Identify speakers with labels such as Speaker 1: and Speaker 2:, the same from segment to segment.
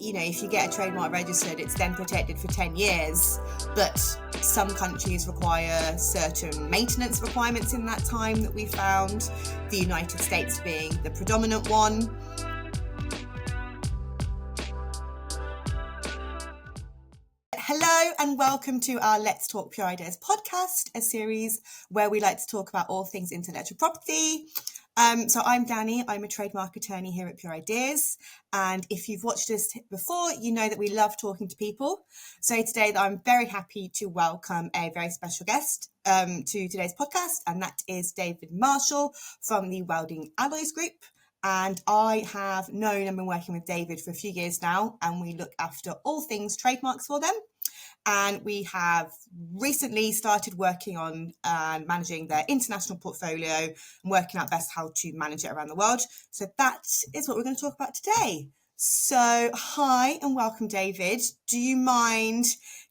Speaker 1: if you get a trademark registered, it's then protected for 10 years. But some countries require certain maintenance requirements in that time that we found, the United States being the predominant one. Hello and welcome to our Let's Talk Pure Ideas podcast, a series where we like to talk about all things intellectual property. So I'm Danny, I'm a trademark attorney here at Pure Ideas, and if you've watched us before, you know that we love talking to people. So today I'm very happy to welcome a very special guest to today's podcast, and that is David Marshall from the Welding Alloys group. And I have known and been working with David for a few years now, and we look after all things trademarks for them. And we have recently started working on managing their international portfolio and working out best how to manage it around the world. So that is what we're going to talk about today. So hi and welcome, David. Do you mind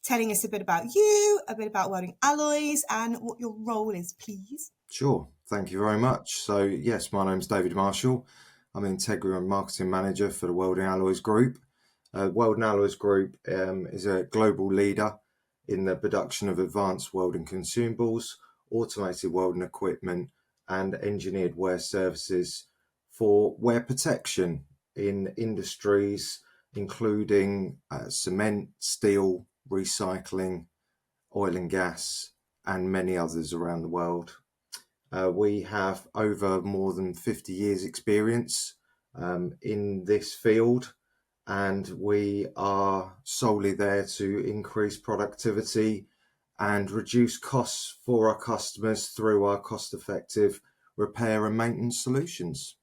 Speaker 1: telling us a bit about you, a bit about Welding Alloys and what your role is, please?
Speaker 2: Sure. Thank you very much. So yes, my name's David Marshall. I'm Integrity and Marketing Manager for the Welding Alloys Group. Welding Alloys Group is a global leader in the production of advanced welding consumables, automated welding equipment, and engineered wear services for wear protection in industries including cement, steel, recycling, oil and gas, and many others around the world. We have over more than 50 years experience in this field, and we are solely there to increase productivity and reduce costs for our customers through our cost-effective repair and maintenance solutions.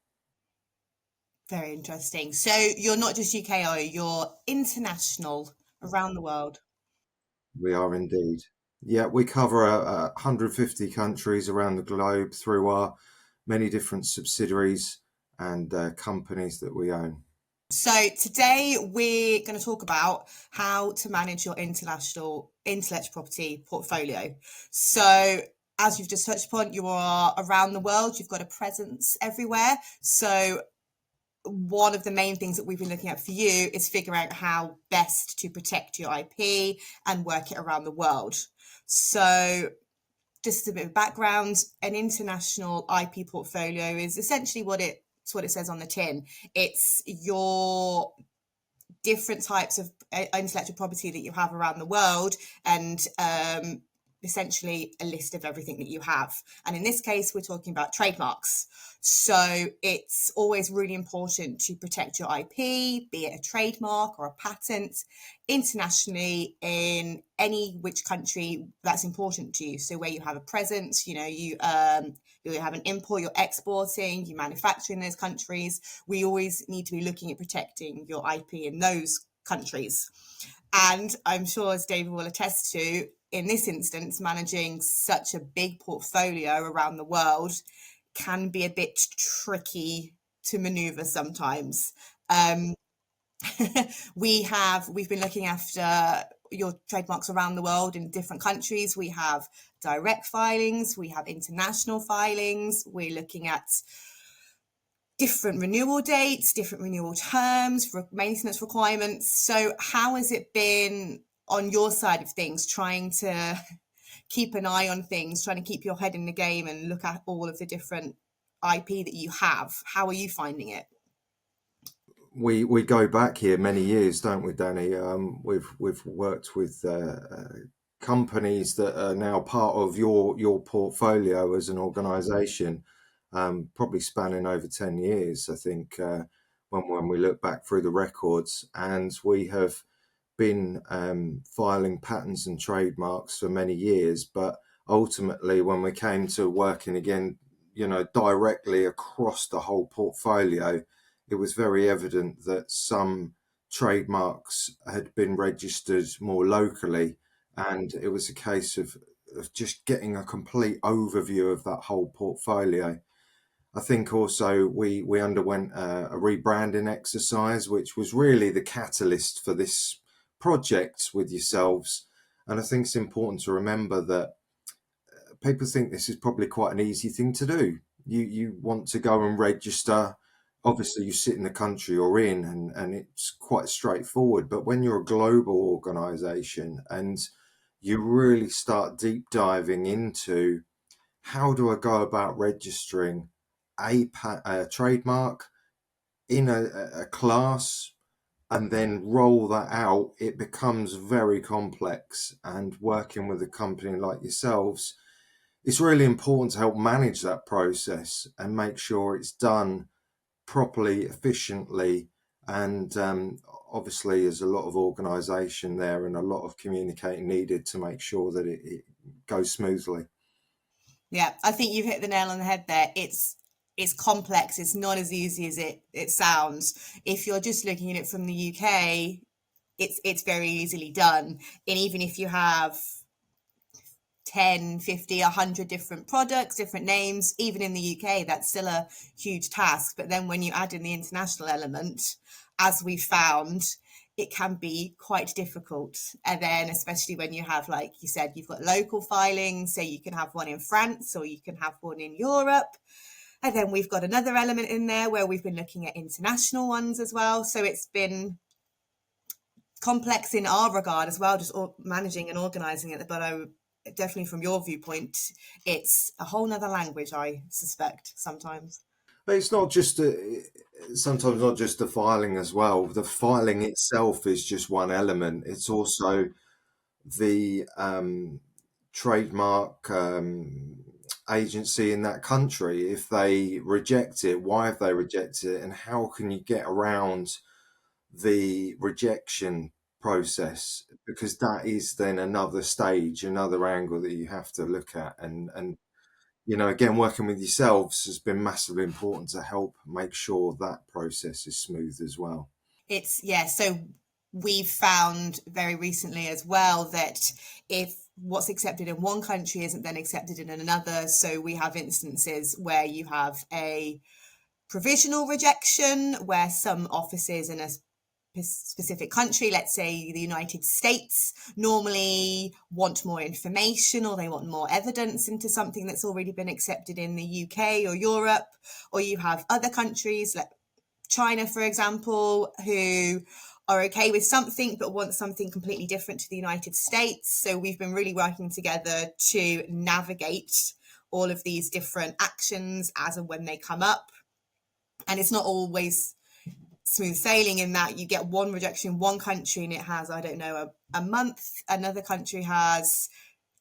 Speaker 1: Very interesting. So you're not just UKO, you're international, around the world.
Speaker 2: We are indeed. Yeah, we cover 150 countries around the globe through our many different subsidiaries and companies that we own.
Speaker 1: So today we're going to talk about how to manage your intellectual property portfolio. So as you've just touched upon, you are around the world, you've got a presence everywhere. So one of the main things that we've been looking at for you is figuring out how best to protect your IP and work it around the world. So just a bit of background, an international IP portfolio is essentially what it says on the tin. It's your different types of intellectual property that you have around the world, and essentially a list of everything that you have. And in this case, we're talking about trademarks. So it's always really important to protect your IP, be it a trademark or a patent, internationally in any which country that's important to you. So where you have a presence, you have an import, you're exporting, you manufacture in those countries. We always need to be looking at protecting your IP in those countries. And I'm sure, as David will attest to, in this instance, managing such a big portfolio around the world can be a bit tricky to maneuver sometimes. We've been looking after your trademarks around the world in different countries. We have direct filings, we have international filings, we're looking at different renewal dates, different renewal terms, for maintenance requirements. So how has it been on your side of things, trying to keep an eye on things, trying to keep your head in the game and look at all of the different IP that you have? How are you finding it?
Speaker 2: We go back here many years, don't we, Danny? We've worked with companies that are now part of your portfolio as an organisation, probably spanning over 10 years, I think, when we look back through the records. And we have been filing patents and trademarks for many years, but ultimately when we came to working again, directly across the whole portfolio, it was very evident that some trademarks had been registered more locally, and it was a case of just getting a complete overview of that whole portfolio. I think also we underwent a rebranding exercise, which was really the catalyst for this project with yourselves. And I think it's important to remember that people think this is probably quite an easy thing to do. You want to go and register obviously you sit in the country you're in, and it's quite straightforward. But when you're a global organization and you really start deep diving into how do I go about registering a trademark in a class and then roll that out, it becomes very complex. And working with a company like yourselves, it's really important to help manage that process and make sure it's done properly, efficiently, and obviously there's a lot of organisation there and a lot of communicating needed to make sure that it goes smoothly.
Speaker 1: Yeah, I think you've hit the nail on the head there. It's complex. It's not as easy as it sounds. If you're just looking at it from the UK, it's very easily done. And even if you have 10, 50, 100 different products, different names, even in the UK, that's still a huge task. But then when you add in the international element, as we found, it can be quite difficult. And then, especially when you have, like you said, you've got local filings, so you can have one in France or you can have one in Europe. And then we've got another element in there where we've been looking at international ones as well. So it's been complex in our regard as well, just managing and organizing it. But definitely from your viewpoint, it's a whole nother language, I suspect, sometimes.
Speaker 2: But it's not just sometimes not just the filing as well. The filing itself is just one element. It's also the trademark agency in that country. If they reject it, why have they rejected it, and how can you get around the rejection process? Because that is then another stage, another angle that you have to look at. And again, working with yourselves has been massively important to help make sure that process is smooth as well.
Speaker 1: It's, yeah, so we've found very recently as well that if what's accepted in one country isn't then accepted in another, so we have instances where you have a provisional rejection where some offices in a specific country, let's say the United States, normally want more information or they want more evidence into something that's already been accepted in the UK or Europe. Or you have other countries like China, for example, who are okay with something but want something completely different to the United States. So we've been really working together to navigate all of these different actions as and when they come up. And it's not always smooth sailing in that you get one rejection in one country and it has, I don't know, a month. Another country has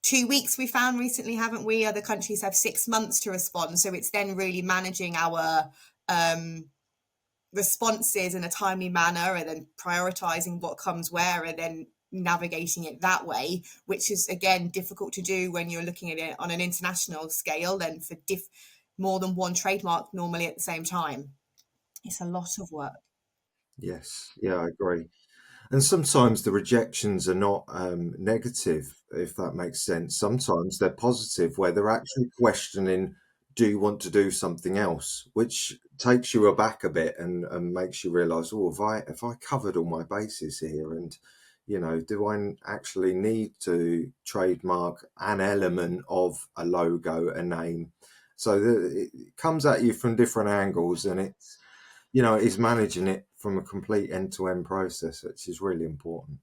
Speaker 1: 2 weeks, we found recently, haven't we? Other countries have 6 months to respond. So it's then really managing our responses in a timely manner and then prioritizing what comes where and then navigating it that way, which is again difficult to do when you're looking at it on an international scale and for more than one trademark normally at the same time. It's a lot of work.
Speaker 2: Yes, yeah, I agree. And sometimes the rejections are not negative, if that makes sense. Sometimes they're positive, where they're actually questioning, do you want to do something else? Which takes you aback a bit and makes you realise, oh, have I covered all my bases here? And, do I actually need to trademark an element of a logo, a name? So it comes at you from different angles, and it is managing it from a complete end-to-end process, which is really important.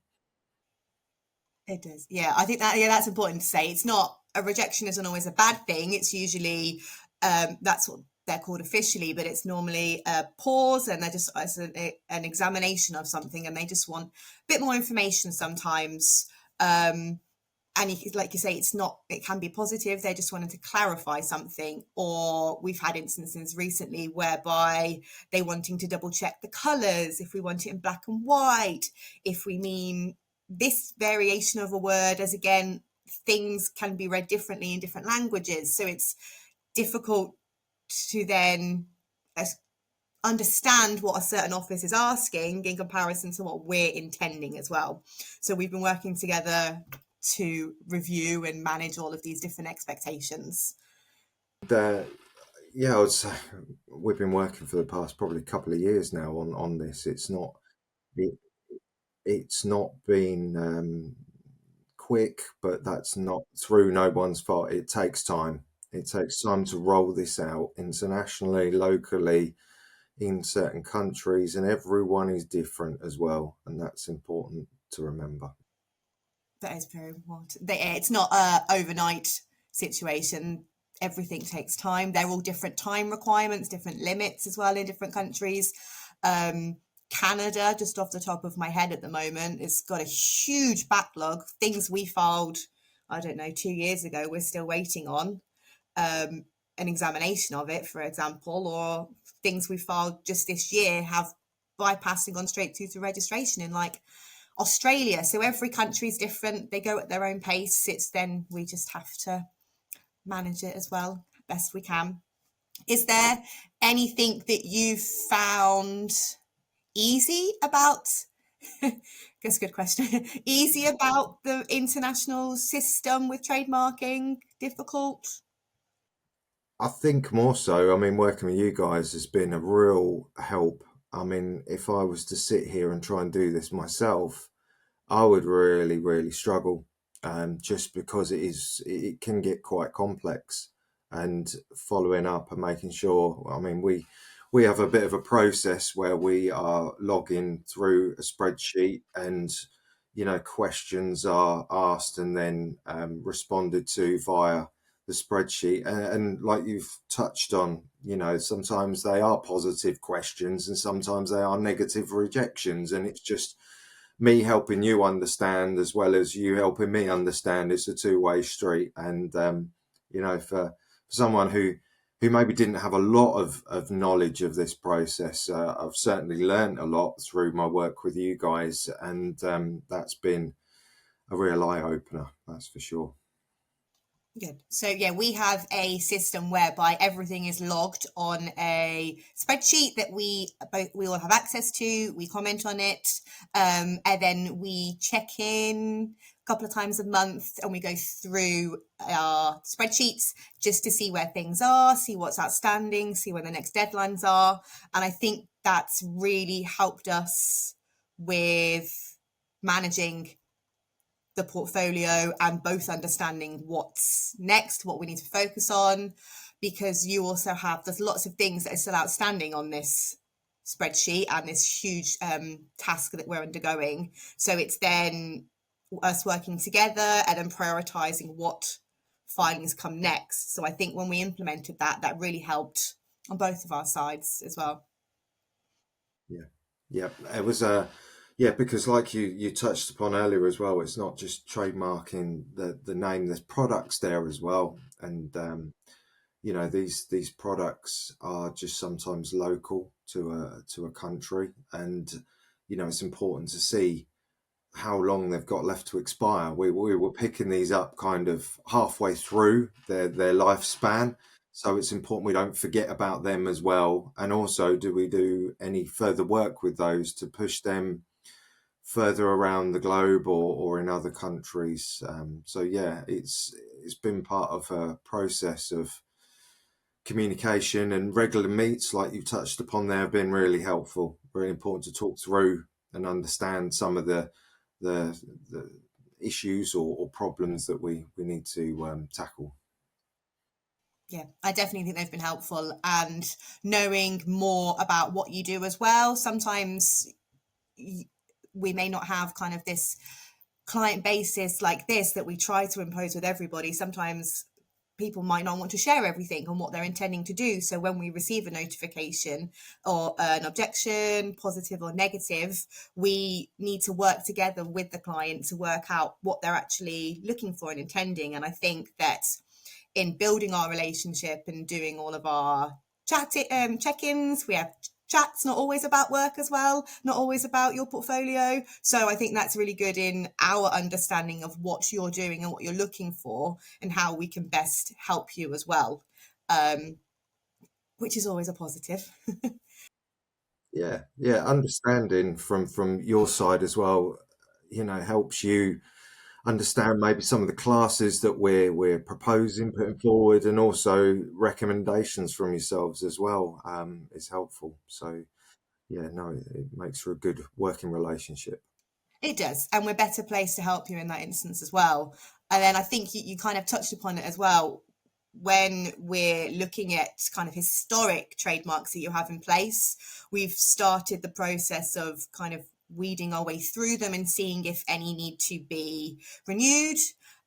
Speaker 1: It does. Yeah, I think that, yeah, that's important to say. It's not, a rejection isn't always a bad thing. It's usually that's what they're called officially, but it's normally a pause and they're just as an examination of something and they just want a bit more information sometimes. And like you say, it's not, it can be positive. They just wanted to clarify something. Or we've had instances recently whereby they wanting to double check the colours, if we want it in black and white, if we mean this variation of a word, as again, things can be read differently in different languages. So it's difficult to then understand what a certain office is asking in comparison to what we're intending as well. So we've been working together to review and manage all of these different expectations.
Speaker 2: Yeah, I would say we've been working for the past probably couple of years now on this. It, it's not been quick, but that's not through no one's fault. It takes time. It takes time to roll this out internationally, locally. in certain countries, and everyone is different as well, and that's important to remember.
Speaker 1: That is very important. It's not a overnight situation. Everything takes time. They're all different time requirements, different limits as well in different countries. Canada, just off the top of my head at the moment, has got a huge backlog. Things we filed, I don't know, 2 years ago, we're still waiting on an examination of it, for example, or things we filed just this year have bypassed and gone straight through to registration in like Australia. So every country is different. They go at their own pace. It's then we just have to manage it as well best we can. Is there anything that you found easy about? Guess good question. Easy about the international system with trademarking? Difficult?
Speaker 2: I think more so. I mean, working with you guys has been a real help. I mean, if I was to sit here and try and do this myself, I would really, really struggle, just because it can get quite complex, and following up and making sure. I mean, we have a bit of a process where we are logging through a spreadsheet, and questions are asked and then responded to via the spreadsheet, and like you've touched on, sometimes they are positive questions and sometimes they are negative rejections, and it's just me helping you understand as well as you helping me understand. It's a two-way street, and for someone who maybe didn't have a lot of knowledge of this process, I've certainly learned a lot through my work with you guys, and that's been a real eye-opener, that's for sure.
Speaker 1: Good. So yeah, we have a system whereby everything is logged on a spreadsheet that we all have access to. We comment on it, and then we check in a couple of times a month, and we go through our spreadsheets just to see where things are, see what's outstanding, see when the next deadlines are. And I think that's really helped us with managing the portfolio and both understanding what's next, what we need to focus on, because you also have, there's lots of things that are still outstanding on this spreadsheet and this huge task that we're undergoing. So it's then us working together and then prioritizing what findings come next. So I think when we implemented that, that really helped on both of our sides as well.
Speaker 2: Yeah, yeah, it was yeah, because like you touched upon earlier as well, it's not just trademarking the name. There's products there as well, and these products are just sometimes local to a country, and it's important to see how long they've got left to expire. We were picking these up kind of halfway through their lifespan. So it's important we don't forget about them as well. And also, do we do any further work with those to push them further around the globe or in other countries? So yeah, it's been part of a process of communication, and regular meets like you touched upon there have been really helpful. Really important to talk through and understand some of the issues or problems that we need to tackle.
Speaker 1: Yeah, I definitely think they've been helpful, and knowing more about what you do as well. Sometimes we may not have kind of this client basis like this that we try to impose with everybody. Sometimes people might not want to share everything on what they're intending to do. So when we receive a notification or an objection, positive or negative, we need to work together with the client to work out what they're actually looking for and intending. And I think that in building our relationship and doing all of our check-ins, we have chats, not always about work as well, not always about your portfolio. So I think that's really good in our understanding of what you're doing and what you're looking for and how we can best help you as well, which is always a positive.
Speaker 2: Yeah, understanding from your side as well, helps you understand maybe some of the classes that we're proposing, putting forward, and also recommendations from yourselves as well, is helpful. So yeah, no, it makes for a good working relationship.
Speaker 1: It does, and we're better placed to help you in that instance as well. And then I think you kind of touched upon it as well. when we're looking at kind of historic trademarks that you have in place, we've started the process of kind of weeding our way through them and seeing if any need to be renewed,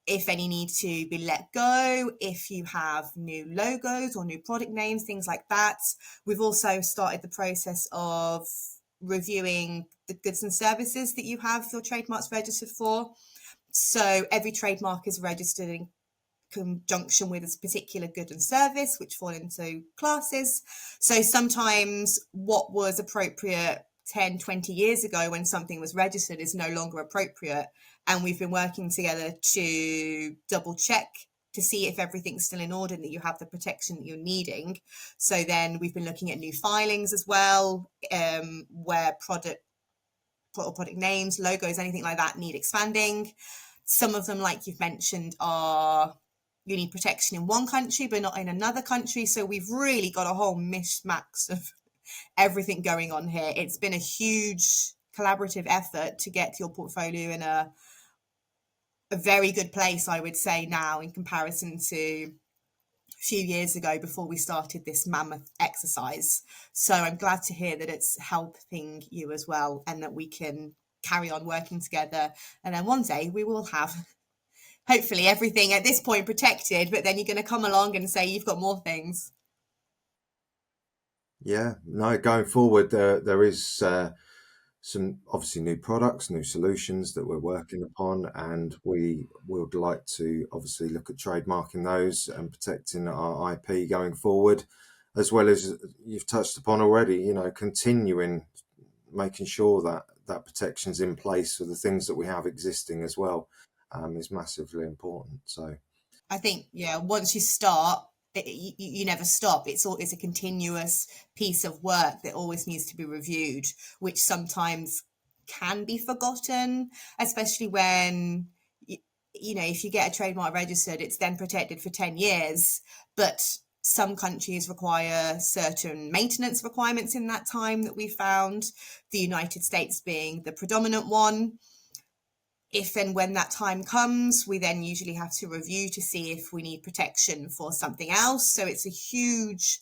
Speaker 1: if any need to be let go, if you have new logos or new product names, things like that. We've also started the process of reviewing the goods and services that you have your trademarks registered for. So every trademark is registered in conjunction with a particular good and service, which fall into classes. So sometimes what was appropriate 10, 20 years ago when something was registered is no longer appropriate. And we've been working together to double check to see if everything's still in order and that you have the protection that you're needing. So then we've been looking at new filings as well, where product names, logos, anything like that need expanding. Some of them, like you've mentioned, are you need protection in one country but not in another country. So we've really got a whole mishmax of everything going on here. It's been a huge collaborative effort to get your portfolio in a very good place, I would say, now in comparison to a few years ago before we started this mammoth exercise. So I'm glad to hear that it's helping you as well and that we can carry on working together. And then one day we will have hopefully everything at this point protected, but then you're going to come along and say you've got more things.
Speaker 2: Yeah, no, going forward, there is some obviously new products, new solutions that we're working upon, and we would like to obviously look at trademarking those and protecting our IP going forward, as well as you've touched upon already, continuing making sure that that protection's in place for the things that we have existing as well, is massively important. So
Speaker 1: I think, yeah, once you start, you never stop. It's a continuous piece of work that always needs to be reviewed, which sometimes can be forgotten, especially when if you get a trademark registered, it's then protected for 10 years, but some countries require certain maintenance requirements in that time that we found, the United States being the predominant one. If and when that time comes, we then usually have to review to see if we need protection for something else. So it's a huge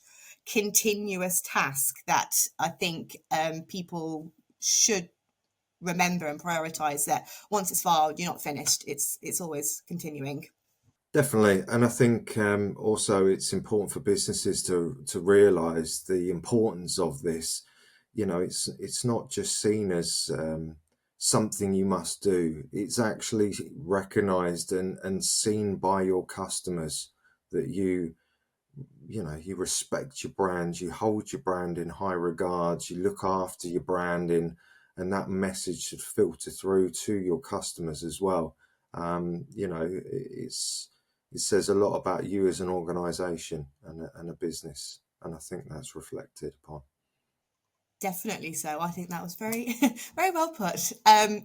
Speaker 1: continuous task that I think people should remember and prioritize, that once it's filed, you're not finished. It's always continuing.
Speaker 2: definitely, and I think also it's important for businesses to realise the importance of this. It's not just seen as something you must do. It's actually recognised and seen by your customers that you respect your brand, you hold your brand in high regards, you look after your branding, and that message should filter through to your customers as well. It says a lot about you as an organisation and a business, and I think that's reflected upon.
Speaker 1: Definitely so. I think that was very, very well put.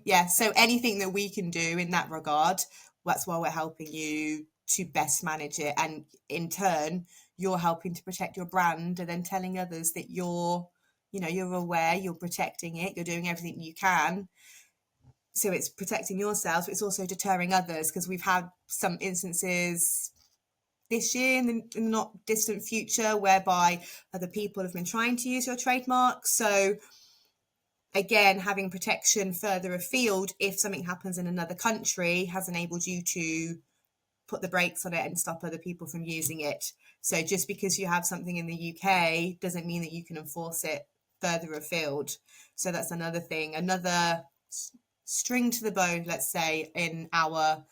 Speaker 1: Yeah, so anything that we can do in that regard, that's why we're helping you to best manage it. And in turn, you're helping to protect your brand and then telling others that you're aware, you're protecting it, you're doing everything you can. So it's protecting yourselves, but it's also deterring others, because we've had some instances this year in the not distant future whereby other people have been trying to use your trademark. So again, having protection further afield, if something happens in another country, has enabled you to put the brakes on it and stop other people from using it. So just because you have something in the UK doesn't mean that you can enforce it further afield. So that's another thing, another string to the bow, let's say, in our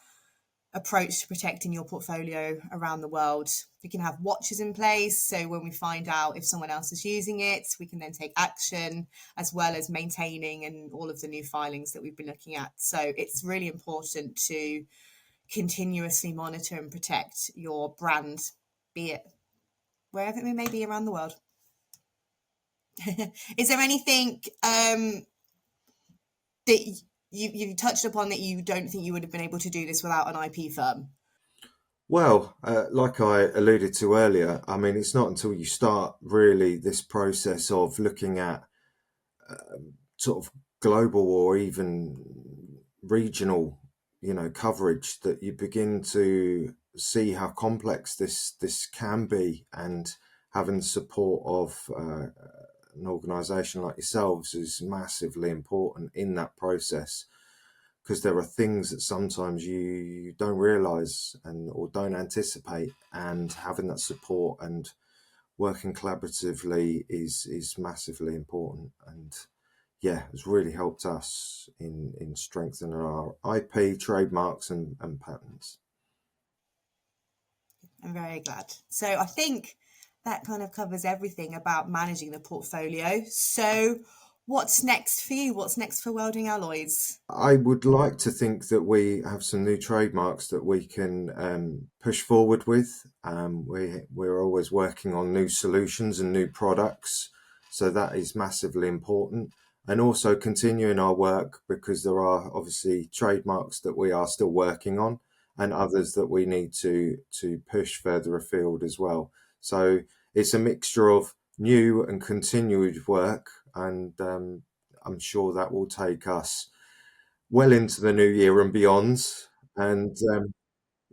Speaker 1: approach to protecting your portfolio around the world. We can have watches in place, so when we find out if someone else is using it, we can then take action, as well as maintaining and all of the new filings that we've been looking at. So it's really important to continuously monitor and protect your brand, be it wherever it may be around the world. Is there anything that you touched upon that you don't think you would have been able to do this without an IP firm?
Speaker 2: Well, like I alluded to earlier, I mean, it's not until you start really this process of looking at sort of global or even regional, coverage that you begin to see how complex this can be, and having the support of an organisation like yourselves is massively important in that process, because there are things that sometimes you don't realise and or don't anticipate, and having that support and working collaboratively is massively important. And yeah, it's really helped us in strengthening our IP, trademarks, and patents.
Speaker 1: I'm very glad. So I think that kind of covers everything about managing the portfolio. So what's next for you? What's next for Welding Alloys?
Speaker 2: I would like to think that we have some new trademarks that we can push forward with. We're always working on new solutions and new products, so that is massively important. And also continuing our work, because there are obviously trademarks that we are still working on, and others that we need to push further afield as well. So it's a mixture of new and continued work, and I'm sure that will take us well into the new year and beyond. And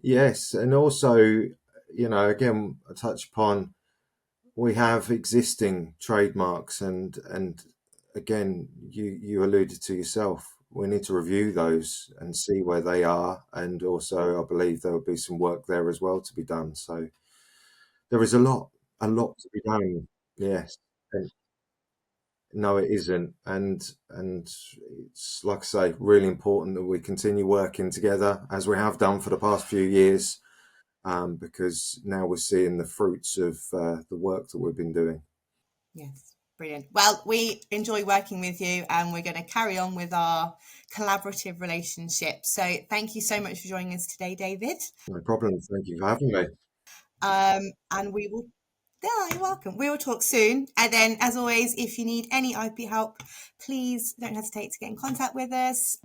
Speaker 2: yes, and also, again, I touch upon, we have existing trademarks, and again, you alluded to yourself. We need to review those and see where they are, and also I believe there will be some work there as well to be done. So there is a lot to be done. Yes. No, it isn't, and it's like I say, really important that we continue working together as we have done for the past few years, because now we're seeing the fruits of the work that we've been doing.
Speaker 1: Yes, brilliant. Well, we enjoy working with you and we're going to carry on with our collaborative relationship. So thank you so much for joining us today, David.
Speaker 2: No problem. Thank you for having me.
Speaker 1: And we will, yeah, you're welcome. We will talk soon. And then, as always, if you need any IP help, please don't hesitate to get in contact with us.